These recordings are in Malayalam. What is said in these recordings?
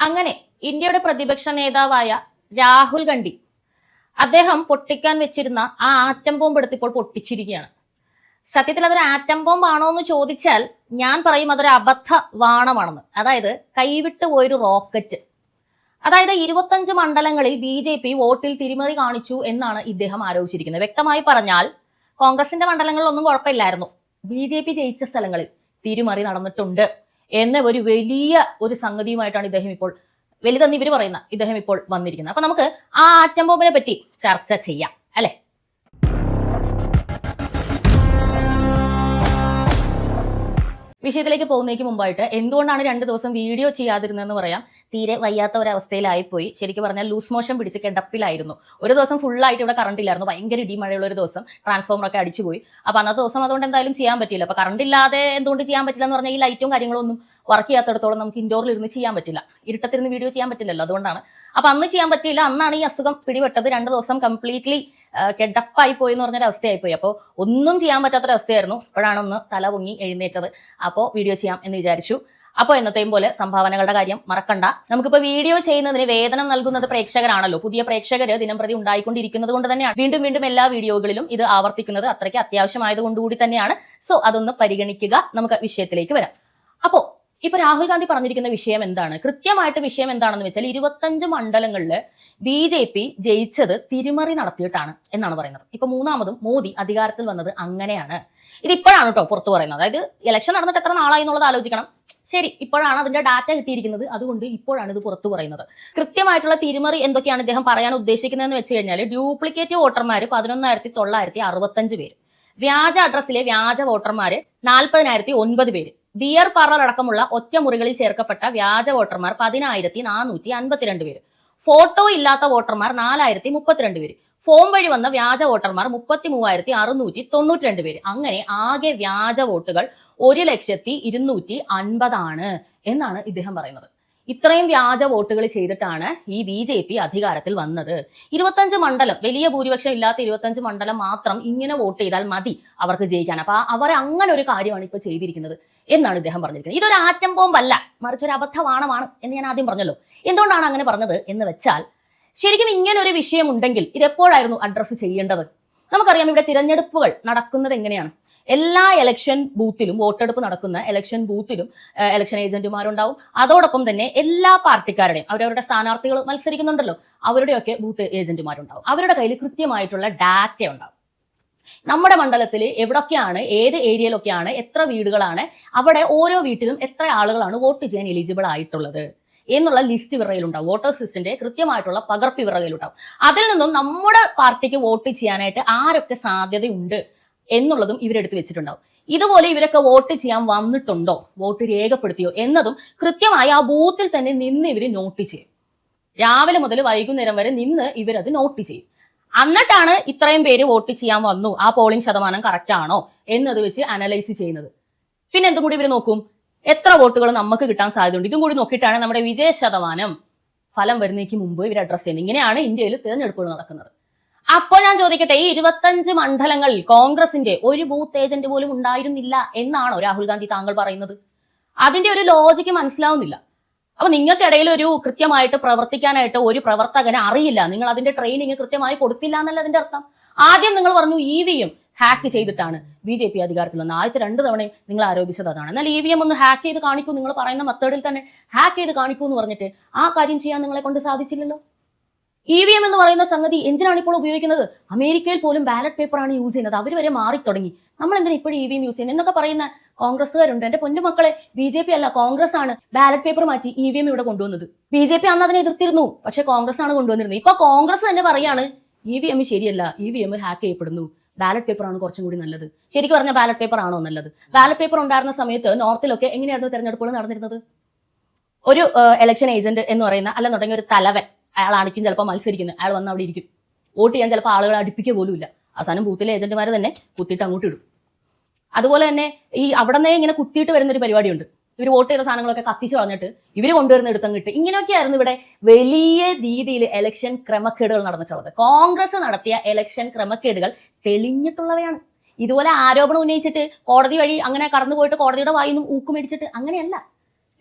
അങ്ങനെ ഇന്ത്യയുടെ പ്രതിപക്ഷ നേതാവായ രാഹുൽ ഗാന്ധി അദ്ദേഹം പൊട്ടിക്കാൻ വെച്ചിരുന്ന ആ ആറ്റം ബോംബ് എടുത്ത് ഇപ്പോൾ പൊട്ടിച്ചിരിക്കുകയാണ്. സത്യത്തിൽ അതൊരു ആറ്റം ബോംബ് ആണോ എന്ന് ചോദിച്ചാൽ ഞാൻ പറയും അതൊരു അബദ്ധ വാണമാണെന്ന്. അതായത് കൈവിട്ട് പോയൊരു റോക്കറ്റ്. അതായത് 25 മണ്ഡലങ്ങളിൽ BJP വോട്ടിൽ തിരിമറി കാണിച്ചു എന്നാണ് ഇദ്ദേഹം ആരോപിച്ചിരിക്കുന്നത്. വ്യക്തമായി പറഞ്ഞാൽ കോൺഗ്രസിന്റെ മണ്ഡലങ്ങളിലൊന്നും കുഴപ്പമില്ലായിരുന്നു, BJP ജയിച്ച സ്ഥലങ്ങളിൽ തിരിമറി നടന്നിട്ടുണ്ട് എന്ന ഒരു വലിയ ഒരു സംഗതിയുമായിട്ടാണ് ഇദ്ദേഹം ഇപ്പോൾ, വലുതെന്ന് ഇവർ പറയുന്ന ഇദ്ദേഹം ഇപ്പോൾ വന്നിരിക്കുന്നത്. അപ്പൊ നമുക്ക് ആ ആറ്റം ബോംബിനെ പറ്റി ചർച്ച ചെയ്യാം അല്ലെ. വിഷയത്തിലേക്ക് പോകുന്നതിന് മുമ്പായിട്ട് എന്തുകൊണ്ടാണ് 2 ദിവസം വീഡിയോ ചെയ്യാതിരുന്നതെന്ന് പറയാം. തീരെ വയ്യാത്ത ഒരവസ്ഥയിലായിപ്പോയി. ശരിക്കും പറഞ്ഞാൽ ലൂസ് മോഷൻ പിടിച്ച് കിടപ്പിലായിരുന്നു. ഒരു ദിവസം ഫുള്ളായിട്ട് ഇവിടെ കറണ്ട് ഇല്ലായിരുന്നു, ഭയങ്കര ഇടിമഴയുള്ള ഒരു ദിവസം, ട്രാൻസ്ഫോമറൊക്കെ അടിച്ചുപോയി. അപ്പൊ അന്നത്തെ ദിവസം അതുകൊണ്ട് എന്തായാലും ചെയ്യാൻ പറ്റില്ല. അപ്പൊ കറണ്ട് ഇല്ലാതെ എന്തുകൊണ്ട് ചെയ്യാൻ പറ്റില്ല എന്ന് പറഞ്ഞാൽ ഈ ലൈറ്റും കാര്യങ്ങളൊന്നും വർക്ക് ചെയ്യാത്തടത്തോളം നമുക്ക് ഇൻഡോറിൽ ഇരുന്ന് ചെയ്യാൻ പറ്റില്ല, ഇരുട്ടത്തിരുന്ന് വീഡിയോ ചെയ്യാൻ പറ്റില്ലല്ലോ, അതുകൊണ്ടാണ്. അപ്പൊ അന്ന് ചെയ്യാൻ പറ്റില്ല. അന്നാണ് ഈ അസുഖം പിടിപെട്ടത്. 2 ദിവസം കംപ്ലീറ്റ്ലി കെഡപ്പായി പോയി എന്ന് പറഞ്ഞൊരു അവസ്ഥയായിപ്പോയി. അപ്പോൾ ഒന്നും ചെയ്യാൻ പറ്റാത്തൊരവസ്ഥയായിരുന്നു. ഇപ്പോഴാണ് ഒന്ന് തല പൊങ്ങി എഴുന്നേറ്റത്. അപ്പോൾ വീഡിയോ ചെയ്യാം എന്ന് വിചാരിച്ചു. അപ്പോൾ എന്നത്തെയും പോലെ സംഭാവനകളുടെ കാര്യം മറക്കണ്ട. നമുക്കിപ്പോൾ വീഡിയോ ചെയ്യുന്നതിന് വേതനം നൽകുന്നത് പ്രേക്ഷകരാണല്ലോ. പുതിയ പ്രേക്ഷകര് ദിനംപ്രതി ഉണ്ടായിക്കൊണ്ടിരിക്കുന്നത് കൊണ്ട് തന്നെയാണ് വീണ്ടും വീണ്ടും എല്ലാ വീഡിയോകളിലും ഇത് ആവർത്തിക്കുന്നത്. അത്രയ്ക്ക് അത്യാവശ്യമായതുകൊണ്ടുകൂടി തന്നെയാണ്. സോ അതൊന്ന് പരിഗണിക്കുക. നമുക്ക് വിഷയത്തിലേക്ക് വരാം. അപ്പോ ഇപ്പൊ രാഹുൽ ഗാന്ധി പറഞ്ഞിരിക്കുന്ന വിഷയം എന്താണ്? കൃത്യമായിട്ട് വിഷയം എന്താണെന്ന് വെച്ചാൽ 25 മണ്ഡലങ്ങളിൽ BJP ജയിച്ചത് തിരിമറി നടത്തിയിട്ടാണ് എന്നാണ് പറയുന്നത്. ഇപ്പൊ മൂന്നാമതും മോദി അധികാരത്തിൽ വന്നത് അങ്ങനെയാണ്. ഇതിപ്പോഴാണ് കേട്ടോ പുറത്തു പറയുന്നത്. അതായത് ഇലക്ഷൻ നടന്നിട്ട് എത്ര നാളായി എന്നുള്ളത് ആലോചിക്കണം. ശരി, ഇപ്പോഴാണ് അതിന്റെ ഡാറ്റ കിട്ടിയിരിക്കുന്നത്, അതുകൊണ്ട് ഇപ്പോഴാണ് ഇത് പുറത്തു പറയുന്നത്. കൃത്യമായിട്ടുള്ള തിരിമറി എന്തൊക്കെയാണ് ഇദ്ദേഹം പറയാൻ ഉദ്ദേശിക്കുന്നതെന്ന് വെച്ച് കഴിഞ്ഞാൽ, ഡ്യൂപ്ലിക്കേറ്റ് വോട്ടർമാർ 11,965 പേര്, വ്യാജ അഡ്രസ്സിലെ വ്യാജ വോട്ടർമാര് 40,009 പേര്, ഡിയർ പാർലർ അടക്കമുള്ള ഒറ്റമുറികളിൽ ചേർക്കപ്പെട്ട വ്യാജ വോട്ടർമാർ 10,452 പേര്, ഫോട്ടോ ഇല്ലാത്ത വോട്ടർമാർ 4,032 പേര്, ഫോം വഴി വന്ന വ്യാജ വോട്ടർമാർ 33,692 പേര്. അങ്ങനെ ആകെ വ്യാജ വോട്ടുകൾ 1,250,000 എന്നാണ് ഇദ്ദേഹം പറയുന്നത്. ഇത്രയും വ്യാജ വോട്ടുകൾ ചെയ്തിട്ടാണ് ഈ BJP അധികാരത്തിൽ വന്നത്. 25 മണ്ഡലം, വലിയ ഭൂരിപക്ഷം ഇല്ലാത്ത 25 മണ്ഡലം മാത്രം ഇങ്ങനെ വോട്ട് ചെയ്താൽ മതി അവർക്ക് ജയിക്കാൻ. അപ്പൊ അവർ അങ്ങനെ ഒരു കാര്യമാണ് ഇപ്പൊ ചെയ്തിരിക്കുന്നത് എന്നാണ് ഇദ്ദേഹം പറഞ്ഞിരിക്കുന്നത്. ഇതൊരു ആറ്റം ബോംബല്ല, മറിച്ച് ഒരു അബദ്ധവാണമാണ് എന്ന് ഞാൻ ആദ്യം പറഞ്ഞല്ലോ. എന്തുകൊണ്ടാണ് അങ്ങനെ പറഞ്ഞത് എന്ന് വെച്ചാൽ, ശരിക്കും ഇങ്ങനെ ഒരു വിഷയം ഉണ്ടെങ്കിൽ ഇതെപ്പോഴായിരുന്നു അഡ്രസ്സ് ചെയ്യേണ്ടത്? നമുക്കറിയാം ഇവിടെ തിരഞ്ഞെടുപ്പുകൾ നടക്കുന്നത് എങ്ങനെയാണ്. എല്ലാ ഇലക്ഷൻ ബൂത്തിലും, വോട്ടെടുപ്പ് നടക്കുന്ന ഇലക്ഷൻ ബൂത്തിലും ഇലക്ഷൻ ഏജന്റുമാരുണ്ടാവും. അതോടൊപ്പം തന്നെ എല്ലാ പാർട്ടിക്കാരുടെയും, അവരവരുടെ സ്ഥാനാർത്ഥികൾ മത്സരിക്കുന്നുണ്ടല്ലോ, അവരുടെയൊക്കെ ബൂത്ത് ഏജന്റുമാരുണ്ടാവും. അവരുടെ കയ്യിൽ കൃത്യമായിട്ടുള്ള ഡാറ്റ ഉണ്ടാവും. നമ്മുടെ മണ്ഡലത്തിൽ എവിടൊക്കെയാണ്, ഏത് ഏരിയയിലൊക്കെയാണ്, എത്ര വീടുകളാണ്, അവിടെ ഓരോ വീട്ടിലും എത്ര ആളുകളാണ് വോട്ട് ചെയ്യാൻ എലിജിബിൾ ആയിട്ടുള്ളത് എന്നുള്ള ലിസ്റ്റ് വിറയിലുണ്ടാവും. വോട്ടേഴ്സ് ലിസ്റ്റിന്റെ കൃത്യമായിട്ടുള്ള പകർപ്പ് വിറയിലുണ്ടാവും. അതിൽ നിന്നും നമ്മുടെ പാർട്ടിക്ക് വോട്ട് ചെയ്യാനായിട്ട് ആരൊക്കെ സാധ്യതയുണ്ട് എന്നുള്ളതും ഇവരെടുത്ത് വെച്ചിട്ടുണ്ടാവും. ഇതുപോലെ ഇവരൊക്കെ വോട്ട് ചെയ്യാൻ വന്നിട്ടുണ്ടോ, വോട്ട് രേഖപ്പെടുത്തിയോ എന്നതും കൃത്യമായി ആ ബൂത്തിൽ തന്നെ നിന്ന് ഇവർ നോട്ട് ചെയ്യും. രാവിലെ മുതൽ വൈകുന്നേരം വരെ നിന്ന് ഇവരത് നോട്ട് ചെയ്യും. എന്നിട്ടാണ് ഇത്രയും പേര് വോട്ട് ചെയ്യാൻ വന്നു, ആ പോളിംഗ് ശതമാനം കറക്റ്റ് ആണോ എന്നത് വെച്ച് അനലൈസ് ചെയ്യുന്നത്. പിന്നെ എന്തും കൂടി ഇവർ നോക്കും, എത്ര വോട്ടുകൾ നമുക്ക് കിട്ടാൻ സാധ്യതയുണ്ട്. ഇതും കൂടി നോക്കിയിട്ടാണ് നമ്മുടെ വിജയ ശതമാനം ഫലം വരുന്നതിന് മുമ്പ് ഇവർ അഡ്രസ് ചെയ്യുന്നത്. ഇങ്ങനെയാണ് ഇന്ത്യയിൽ തിരഞ്ഞെടുപ്പുകൾ നടക്കുന്നത്. അപ്പോ ഞാൻ ചോദിക്കട്ടെ, ഈ 25 മണ്ഡലങ്ങളിൽ കോൺഗ്രസിന്റെ ഒരു ബൂത്ത് ഏജന്റ് പോലും ഉണ്ടായിരുന്നില്ല എന്നാണോ രാഹുൽ ഗാന്ധി താങ്കൾ പറയുന്നത്? അതിന്റെ ഒരു ലോജിക്ക് മനസ്സിലാവുന്നില്ല. അപ്പൊ നിങ്ങൾക്കിടയിൽ ഒരു കൃത്യമായിട്ട് പ്രവർത്തിക്കാനായിട്ട് ഒരു പ്രവർത്തകനെ അറിയില്ല, നിങ്ങൾ അതിന്റെ ട്രെയിനിങ് കൃത്യമായി കൊടുത്തില്ല എന്നല്ല അതിന്റെ അർത്ഥം. ആദ്യം നിങ്ങൾ പറഞ്ഞു EVM ഹാക്ക് ചെയ്തിട്ടാണ് BJP അധികാരത്തിൽ വന്നത്. ആദ്യത്തെ 2 തവണയും നിങ്ങൾ ആരോപിച്ചത് അതാണ്. എന്നാൽ EVM ഒന്ന് ഹാക്ക് ചെയ്ത് കാണിക്കൂ, നിങ്ങൾ പറയുന്ന മെത്തേഡിൽ തന്നെ ഹാക്ക് ചെയ്ത് കാണിക്കൂ എന്ന് പറഞ്ഞിട്ട് ആ കാര്യം ചെയ്യാൻ നിങ്ങളെ കൊണ്ട് സാധിച്ചില്ലല്ലോ. EVM എന്ന് പറയുന്ന സംഗതി എന്തിനാണ് ഇപ്പോൾ ഉപയോഗിക്കുന്നത്? അമേരിക്കയിൽ പോലും ബാലറ്റ് പേപ്പറാണ് യൂസ് ചെയ്യുന്നത്. അവർ വരെ മാറി തുടങ്ങി. നമ്മൾ എന്തിനാ ഇപ്പോഴും EVM യൂസ് ചെയ്യുന്നത് എന്നൊക്കെ പറയുന്ന കോൺഗ്രസ്സുകാരുണ്ട്. എന്റെ പൊന്നുമക്കളെ, BJP അല്ല, കോൺഗ്രസ് ആണ് ബാലറ്റ് പേപ്പർ മാറ്റി EVM ഇവിടെ കൊണ്ടുവന്നത്. BJP അന്ന് അതിനെ എതിർത്തിരുന്നു, പക്ഷെ കോൺഗ്രസ് ആണ് കൊണ്ടുവന്നിരുന്നത്. ഇപ്പൊ കോൺഗ്രസ് തന്നെ പറയാണ് EVM ശരിയല്ല, EVM ഹാക്ക് ചെയ്യപ്പെടുന്നു, ബാലറ്റ് പേപ്പർ ആണ് കുറച്ചും കൂടി നല്ലത്. ശരിക്കും പറഞ്ഞാൽ ബാലറ്റ് പേപ്പർ ആണോ നല്ലത്? ബാലറ്റ് പേപ്പർ ഉണ്ടായിരുന്ന സമയത്ത് നോർത്തിലൊക്കെ എങ്ങനെയായിരുന്നു തെരഞ്ഞെടുപ്പുകൾ നടന്നിരുന്നത്? ഒരു ഇലക്ഷൻ ഏജന്റ് എന്ന് പറയുന്ന, അല്ലെന്നുണ്ടെങ്കിൽ ഒരു തലവൻ, അയാളാണിക്കും ചിലപ്പോൾ മത്സരിക്കുന്നത്, അയാൾ വന്ന് അവിടെ ഇരിക്കും. വോട്ട് ചെയ്യാൻ ചിലപ്പോൾ ആളുകളെ അടുപ്പിക്കുക പോലും ഇല്ല. അവസാനം ബൂത്തിലെ ഏജന്റുമാർ തന്നെ കുത്തിയിട്ട് അങ്ങോട്ട് ഇടും. അതുപോലെ തന്നെ ഈ അവിടെ നിന്ന് ഇങ്ങനെ കുത്തിയിട്ട് വരുന്നൊരു പരിപാടിയുണ്ട്. ഇവർ വോട്ട് ചെയ്ത സാധനങ്ങളൊക്കെ കത്തിച്ച് കളഞ്ഞിട്ട് ഇവർ കൊണ്ടുവരുന്ന എടുത്തങ്ങിട്ട്, ഇങ്ങനെയൊക്കെയായിരുന്നു ഇവിടെ വലിയ രീതിയിൽ ഇലക്ഷൻ ക്രമക്കേടുകൾ നടന്നിട്ടുള്ളത്. കോൺഗ്രസ് നടത്തിയ ഇലക്ഷൻ ക്രമക്കേടുകൾ തെളിഞ്ഞിട്ടുള്ളവയാണ്. ഇതുപോലെ ആരോപണം ഉന്നയിച്ചിട്ട് കോടതി വഴി അങ്ങനെ കടന്നുപോയിട്ട് കോടതിയുടെ വായിന്നും ഊക്കുമേടിച്ചിട്ട് അങ്ങനെയല്ല.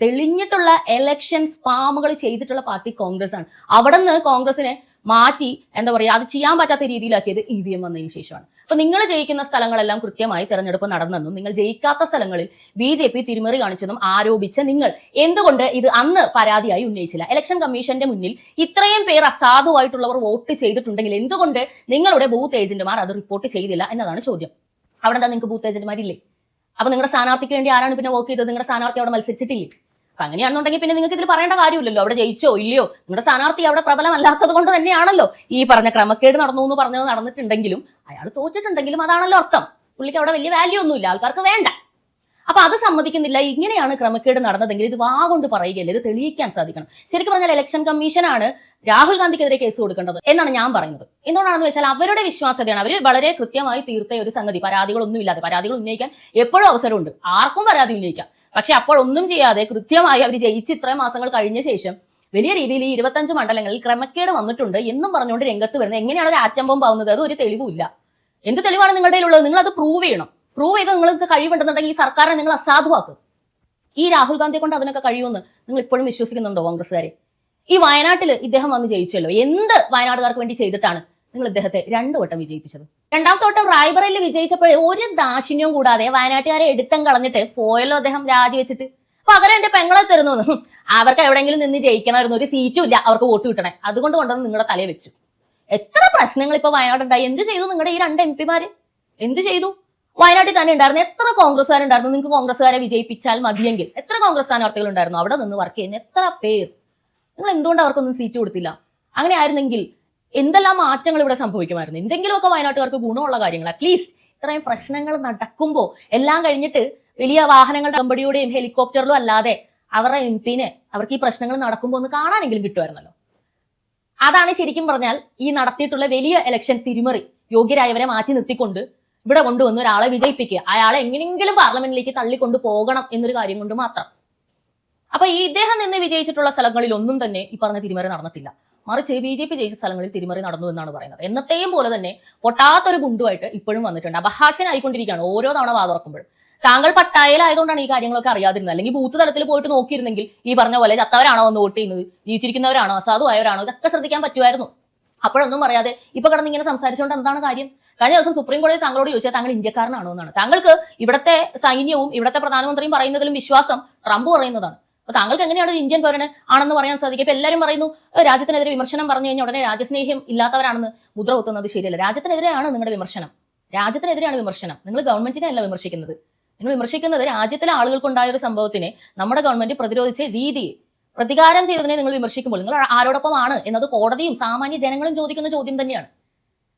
തെളിഞ്ഞിട്ടുള്ള എലക്ഷൻ സ്പാമുകൾ ചെയ്തിട്ടുള്ള പാർട്ടി കോൺഗ്രസ് ആണ്. അവിടെ നിന്ന് കോൺഗ്രസിനെ മാറ്റി എന്താ പറയുക, അത് ചെയ്യാൻ പറ്റാത്ത രീതിയിലാക്കിയത് EVM വന്നതിന് ശേഷമാണ്. അപ്പൊ നിങ്ങൾ ജയിക്കുന്ന സ്ഥലങ്ങളെല്ലാം കൃത്യമായി തെരഞ്ഞെടുപ്പ് നടന്നെന്നും നിങ്ങൾ ജയിക്കാത്ത സ്ഥലങ്ങളിൽ BJP തിരിമറി കാണിച്ചെന്നും ആരോപിച്ച നിങ്ങൾ എന്തുകൊണ്ട് ഇത് അന്ന് പരാതിയായി ഉന്നയിച്ചില്ല? ഇലക്ഷൻ കമ്മീഷന്റെ മുന്നിൽ ഇത്രയും പേർ അസാധുവായിട്ടുള്ളവർ വോട്ട് ചെയ്തിട്ടുണ്ടെങ്കിൽ എന്തുകൊണ്ട് നിങ്ങളുടെ ബൂത്ത് ഏജന്റുമാർ അത് റിപ്പോർട്ട് ചെയ്തില്ല എന്നതാണ് ചോദ്യം. അവിടെ എന്താ നിങ്ങൾക്ക് ബൂത്ത് ഏജന്റുമാരില്ലേ? അപ്പൊ നിങ്ങളുടെ സ്ഥാനാർത്ഥിക്ക് വേണ്ടി ആരാണ് പിന്നെ വർക്ക് ചെയ്തത്? നിങ്ങളുടെ സ്ഥാനാർത്ഥി അവിടെ മത്സരിച്ചിട്ടില്ലേ? അപ്പൊ അങ്ങനെയാണെന്നുണ്ടെങ്കിൽ പിന്നെ നിങ്ങൾക്ക് ഇതിൽ പറയേണ്ട കാര്യമില്ലല്ലോ. അവിടെ ജയിച്ചോ ഇല്ലയോ, നിങ്ങളുടെ സ്ഥാനാർത്ഥി അവിടെ പ്രബലമല്ലാത്തത് കൊണ്ട് തന്നെയാണല്ലോ ഈ പറഞ്ഞ ക്രമക്കേട് നടന്നു എന്ന് പറഞ്ഞത് നടന്നിട്ടുണ്ടെങ്കിലും അയാൾ തോറ്റിട്ടുണ്ടെങ്കിലും അതാണല്ലോ അർത്ഥം. പുള്ളിക്ക് അവിടെ വലിയ വാല്യൂ ഒന്നുമില്ല, ആൾക്കാർക്ക് വേണ്ട. അപ്പൊ അത് സമ്മതിക്കുന്നില്ല. ഇങ്ങനെയാണ് ക്രമക്കേട് നടന്നതെങ്കിൽ ഇത് വാ കൊണ്ട് പറയുകയല്ലേ, ഇത് തെളിയിക്കാൻ സാധിക്കണം. ശരിക്കും പറഞ്ഞാൽ ഇലക്ഷൻ കമ്മീഷനാണ് രാഹുൽ ഗാന്ധിക്കെതിരെ കേസ് കൊടുക്കേണ്ടത് എന്നാണ് ഞാൻ പറയുന്നത്. എന്തുകൊണ്ടാണെന്ന് വെച്ചാൽ അവരുടെ വിശ്വാസ്യതയാണ്. അവർ വളരെ കൃത്യമായി തീർത്ത ഒരു സംഗതി, പരാതികളൊന്നുമില്ലാതെ. പരാതികൾ ഉന്നയിക്കാൻ എപ്പോഴും അവസരമുണ്ട്, ആർക്കും പരാതി ഉന്നയിക്കാം. പക്ഷെ അപ്പോൾ ഒന്നും ചെയ്യാതെ കൃത്യമായി അവർ ജയിച്ച് ഇത്രയും മാസങ്ങൾ കഴിഞ്ഞ ശേഷം വലിയ രീതിയിൽ ഈ 25 മണ്ഡലങ്ങളിൽ ക്രമക്കേട് വന്നിട്ടുണ്ട് എന്നും പറഞ്ഞുകൊണ്ട് രംഗത്ത് വരുന്നത് എങ്ങനെയാണ് ഒരു ആറ്റം ബോംബ് ആവുന്നത്? അത് ഒരു തെളിവുമില്ല. എന്ത് തെളിവാണ് നിങ്ങളുടെ ഉള്ളത്? നിങ്ങൾ അത് പ്രൂവ് ചെയ്യണം. പ്രൂവ് ചെയ്ത് നിങ്ങൾക്ക് കഴിവുണ്ടെന്നുണ്ടെങ്കിൽ ഈ സർക്കാരിനെ നിങ്ങൾ അസാധുവാക്കും. ഈ രാഹുൽ ഗാന്ധിയെ കൊണ്ട് അതിനൊക്കെ കഴിയുമെന്ന് നിങ്ങൾ ഇപ്പോഴും വിശ്വസിക്കുന്നുണ്ടോ കോൺഗ്രസ്സുകാരെ? ഈ വയനാട്ടിൽ ഇദ്ദേഹം വന്ന് ജയിച്ചല്ലോ. എന്ത് വയനാട്ടുകാർക്ക് വേണ്ടി ചെയ്തിട്ടാണ് നിങ്ങൾ ഇദ്ദേഹത്തെ 2 വട്ടം വിജയിപ്പിച്ചത്? രണ്ടാമത്തെ വട്ടം റായ്ബറേലിൽ വിജയിച്ചപ്പോൾ ഒരു ദാക്ഷിണ്യവും കൂടാതെ വയനാട്ടുകാരെ എടുത്തം കളഞ്ഞിട്ട് പോയല്ലോ അദ്ദേഹം രാജിവെച്ചിട്ട്. പകരം എന്റെ പെങ്ങളെ തരുന്നു. അവർക്ക് എവിടെയെങ്കിലും നിന്ന് ജയിക്കണമായിരുന്നു, ഒരു സീറ്റും ഇല്ല, അവർക്ക് വോട്ട് കിട്ടണേ, അതുകൊണ്ട് കൊണ്ടുവന്ന് നിങ്ങളുടെ തലയെ വെച്ചു. എത്ര പ്രശ്നങ്ങൾ ഇപ്പൊ വയനാടുണ്ടായി. എന്ത് ചെയ്തു നിങ്ങളുടെ ഈ 2 MP എന്ത് ചെയ്തു? വയനാട്ടിൽ തന്നെ ഉണ്ടായിരുന്നു എത്ര കോൺഗ്രസ്സുകാരുണ്ടായിരുന്നു? നിങ്ങൾക്ക് കോൺഗ്രസ്സുകാരെ വിജയിപ്പിച്ചാൽ മതിയെങ്കിൽ എത്ര കോൺഗ്രസ് സ്ഥാനാർത്ഥികൾ ഉണ്ടായിരുന്നു അവിടെ നിന്ന് വർക്ക് ചെയ്യുന്ന എത്ര പേർ? നിങ്ങൾ എന്തുകൊണ്ട് അവർക്കൊന്നും സീറ്റ് കൊടുത്തില്ല? അങ്ങനെ ആയിരുന്നെങ്കിൽ എന്തെല്ലാം മാറ്റങ്ങൾ ഇവിടെ സംഭവിക്കുമായിരുന്നു. എന്തെങ്കിലുമൊക്കെ വയനാട്ടുകാർക്ക് ഗുണമുള്ള കാര്യങ്ങൾ. അറ്റ്ലീസ്റ്റ് ഇത്രയും പ്രശ്നങ്ങൾ നടക്കുമ്പോൾ എല്ലാം കഴിഞ്ഞിട്ട് വലിയ വാഹനങ്ങളുടെ അകമ്പടിയോടെയും ഹെലികോപ്റ്ററിലും അല്ലാതെ അവരുടെ MP-നെ അവർക്ക് ഈ പ്രശ്നങ്ങൾ നടക്കുമ്പോൾ ഒന്ന് കാണാനെങ്കിലും കിട്ടുമായിരുന്നല്ലോ. അതാണ് ശരിക്കും പറഞ്ഞാൽ ഈ നടത്തിയിട്ടുള്ള വലിയ ഇലക്ഷൻ തിരിമറി. യോഗ്യരായവരെ മാറ്റി നിർത്തിക്കൊണ്ട് ഇവിടെ കൊണ്ടുവന്ന് ഒരാളെ വിജയിപ്പിക്കുക, അയാളെ എങ്ങനെയെങ്കിലും പാർലമെന്റിലേക്ക് തള്ളിക്കൊണ്ടു പോകണം എന്നൊരു കാര്യം കൊണ്ട് മാത്രം. അപ്പൊ ഈ ഇദ്ദേഹം നിന്ന് വിജയിച്ചിട്ടുള്ള സ്ഥലങ്ങളിൽ ഒന്നും തന്നെ ഈ പറഞ്ഞ തിരിമറി നടന്നിട്ടില്ല. മറിച്ച് BJP ജയിച്ച സ്ഥലങ്ങളിൽ തിരിമറി നടന്നു എന്നാണ് പറയുന്നത്. എന്നത്തെയും പോലെ തന്നെ പൊട്ടാത്തൊരു ഗുണ്ടുമായിട്ട് ഇപ്പോഴും വന്നിട്ടുണ്ട്. അപഹാസ്യനായിക്കൊണ്ടിരിക്കുകയാണ് ഓരോ തവണ വാ തുറക്കുമ്പോൾ. താങ്കൾ പട്ടായയിലായതുകൊണ്ടാണ് ഈ കാര്യങ്ങളൊക്കെ അറിയാതിരുന്നത്. അല്ലെങ്കിൽ ബൂത്ത് തലത്തിൽ പോയിട്ട് നോക്കിയിരുന്നെങ്കിൽ ഈ പറഞ്ഞ പോലെ ചത്തവരാണോ വന്ന് വോട്ട് ചെയ്യുന്നത്, ജീവിച്ചിരിക്കുന്നവരാണോ അസാധുവായവരാണോ, ഇതൊക്കെ ശ്രദ്ധിക്കാൻ പറ്റുമായിരുന്നു. അപ്പോഴൊന്നും പറയാതെ ഇപ്പൊ കിടന്ന് ഇങ്ങനെ സംസാരിച്ചുകൊണ്ട് എന്താണ് കാര്യം? കഴിഞ്ഞ ദിവസം സുപ്രീം കോടതി താങ്കളോട് ചോദിച്ചാൽ താങ്കൾ ഇന്ത്യക്കാരനാണോ എന്നാണ്. താങ്കൾക്ക് ഇവിടുത്തെ സൈന്യവും ഇവിടുത്തെ പ്രധാനമന്ത്രിയും പറയുന്നതിലും വിശ്വാസം ട്രംപ് പറയുന്നതാണ്. അപ്പൊ താങ്കൾക്ക് എങ്ങനെയാണ് ഒരു ഇന്ത്യൻ പൗരന് ആണെന്ന് പറയാൻ സാധിക്കും? ഇപ്പൊ എല്ലാവരും പറയുന്നു രാജ്യത്തിനെതിരെ വിമർശനം പറഞ്ഞു കഴിഞ്ഞാൽ ഉടനെ രാജ്യസ്നേഹം ഇല്ലാത്തവരാണെന്ന് മുദ്ര കുത്തുന്നത് ശരിയല്ല. രാജ്യത്തിനെതിരെയാണ് നിങ്ങളുടെ വിമർശനം. രാജ്യത്തിനെതിരെയാണ് വിമർശനം. നിങ്ങൾ ഗവൺമെന്റിനെ അല്ല വിമർശിക്കുന്നത്. നിങ്ങൾ വിമർശിക്കുന്നത് രാജ്യത്തിലെ ആളുകൾക്കുണ്ടായ ഒരു സംഭവത്തിനെ നമ്മുടെ ഗവൺമെന്റ് പ്രതിരോധിച്ച രീതിയെ, പ്രതികാരം ചെയ്തതിനെ നിങ്ങൾ വിമർശിക്കുമ്പോൾ നിങ്ങൾ ആരോടൊപ്പമാണ് എന്നത് കോടതിയും സാമാന്യ ജനങ്ങളും ചോദിക്കുന്ന ചോദ്യം തന്നെയാണ്.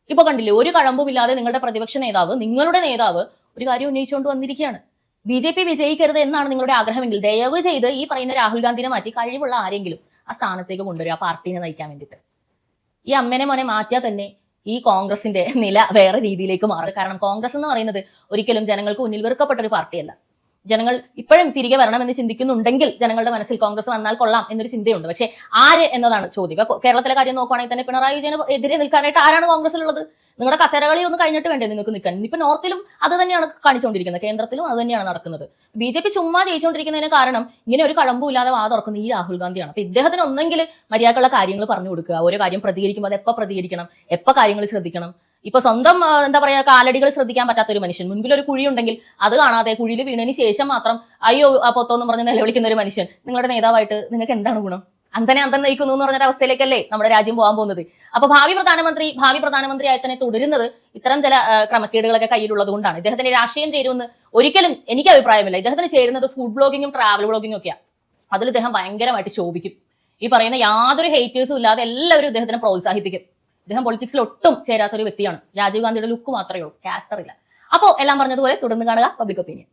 ഇപ്പൊ കണ്ടില്ലേ, ഒരു കഴമ്പുമില്ലാതെ നിങ്ങളുടെ പ്രതിപക്ഷ നേതാവ്, നിങ്ങളുടെ നേതാവ് ഒരു കാര്യം ഉന്നയിച്ചുകൊണ്ട് വന്നിരിക്കുകയാണ്. BJP വിജയിക്കരുത് എന്നാണ് നിങ്ങളുടെ ആഗ്രഹമെങ്കിൽ ദയവ് ചെയ്ത് ഈ പറയുന്ന രാഹുൽ ഗാന്ധിനെ മാറ്റി കഴിവുള്ള ആരെങ്കിലും ആ സ്ഥാനത്തേക്ക് കൊണ്ടുവരിക, ആ പാർട്ടിനെ നയിക്കാൻ വേണ്ടിയിട്ട്. ഈ അമ്മനെ മോനെ മാറ്റിയാൽ തന്നെ ഈ കോൺഗ്രസിന്റെ നില വേറെ രീതിയിലേക്ക് മാറും. കാരണം കോൺഗ്രസ് എന്ന് പറയുന്നത് ഒരിക്കലും ജനങ്ങൾക്ക് മുന്നിൽ വെറുക്കപ്പെട്ട ഒരു പാർട്ടിയല്ല. ജനങ്ങൾ ഇപ്പോഴും തിരികെ വരണമെന്ന് ചിന്തിക്കുന്നുണ്ടെങ്കിൽ ജനങ്ങളുടെ മനസ്സിൽ കോൺഗ്രസ് വന്നാൽ കൊള്ളാം എന്നൊരു ചിന്തയുണ്ട്. പക്ഷെ ആര് എന്നതാണ് ചോദ്യം. ഇപ്പൊ കേരളത്തിലെ കാര്യം നോക്കുവാണെങ്കിൽ തന്നെ പിണറായി വിജയന് എതിരെ നിൽക്കാനായിട്ട് ആരാണ് കോൺഗ്രസിലുള്ളത്? നിങ്ങളുടെ കസേരകളി ഒന്ന് കഴിഞ്ഞിട്ട് വേണ്ടേ നിങ്ങൾക്ക് നിൽക്കാൻ? ഇപ്പൊ നോർത്തിലും അത് തന്നെയാണ് കാണിച്ചുകൊണ്ടിരിക്കുന്നത്, കേന്ദ്രത്തിലും അത് തന്നെയാണ് നടക്കുന്നത്. BJP ചുമ്മാ ജയിച്ചുകൊണ്ടിരിക്കുന്നതിന് കാരണം ഇങ്ങനെ ഒരു കഴമ്പുമില്ലാതെ വാ തുറക്കുന്ന ഈ രാഹുൽ ഗാന്ധിയാണ്. അപ്പൊ ഇദ്ദേഹത്തിന് ഒന്നെങ്കിൽ മര്യാദക്കുള്ള കാര്യങ്ങൾ പറഞ്ഞു കൊടുക്കുക. ഓരോ കാര്യം പ്രതികരിക്കുമ്പോൾ അത് എപ്പോൾ പ്രതികരിക്കണം, എപ്പോൾ കാര്യങ്ങൾ ശ്രദ്ധിക്കണം. ഇപ്പൊ സ്വന്തം എന്താ പറയാ കാലടികൾ ശ്രദ്ധിക്കാൻ പറ്റാത്ത ഒരു മനുഷ്യൻ, മുൻപിൽ ഒരു കുഴി ഉണ്ടെങ്കിൽ അത് കാണാതെ കുഴിയിൽ വീണതിന് ശേഷം മാത്രം അയ്യോ ആ പൊത്തോന്ന് പറഞ്ഞ് നിലവിളിക്കുന്ന ഒരു മനുഷ്യൻ നിങ്ങളുടെ നേതാവായിട്ട് നിങ്ങൾക്ക് എന്താണ് ഗുണം? അന്തനെ അന്തം നയിക്കുന്നു എന്ന് പറഞ്ഞ അവസ്ഥയിലേക്കല്ലേ നമ്മുടെ രാജ്യം പോകാൻ പോകുന്നത്. അപ്പൊ ഭാവി പ്രധാനമന്ത്രിയായി തന്നെ തുടരുന്നത് ഇത്തരം ചില ക്രമക്കേടുകളൊക്കെ കയ്യിലുള്ളത് കൊണ്ടാണ്. ഇദ്ദേഹത്തിന് രാഷ്ട്രീയം ചേരുമെന്ന് ഒരിക്കലും എനിക്ക് അഭിപ്രായമില്ല. ഇദ്ദേഹത്തിന് ചേരുന്നത് ഫുഡ് ബ്ലോഗിങ്ങും ട്രാവൽ ബ്ലോഗിങ്ങും ഒക്കെയാണ്. അതിൽ ഇദ്ദേഹം ഭയങ്കരമായിട്ട് ശോഭിക്കും. ഈ പറയുന്ന യാതൊരു ഹേറ്റേഴ്സും ഇല്ലാതെ എല്ലാവരും ഇദ്ദേഹത്തിനെ പ്രോത്സാഹിപ്പിക്കും. ഇദ്ദേഹം പൊളിറ്റിക്സിൽ ഒട്ടും ചേരാത്ത ഒരു വ്യക്തിയാണ്. രാജീവ് ഗാന്ധിയുടെ ലുക്ക് മാത്രമേ ഉള്ളൂ, ക്യാരക്ടർ ഇല്ല. അപ്പോൾ എല്ലാം പറഞ്ഞതുപോലെ തുടർന്ന് കാണുക പബ്ലിക് ഒപ്പീനിയൻ.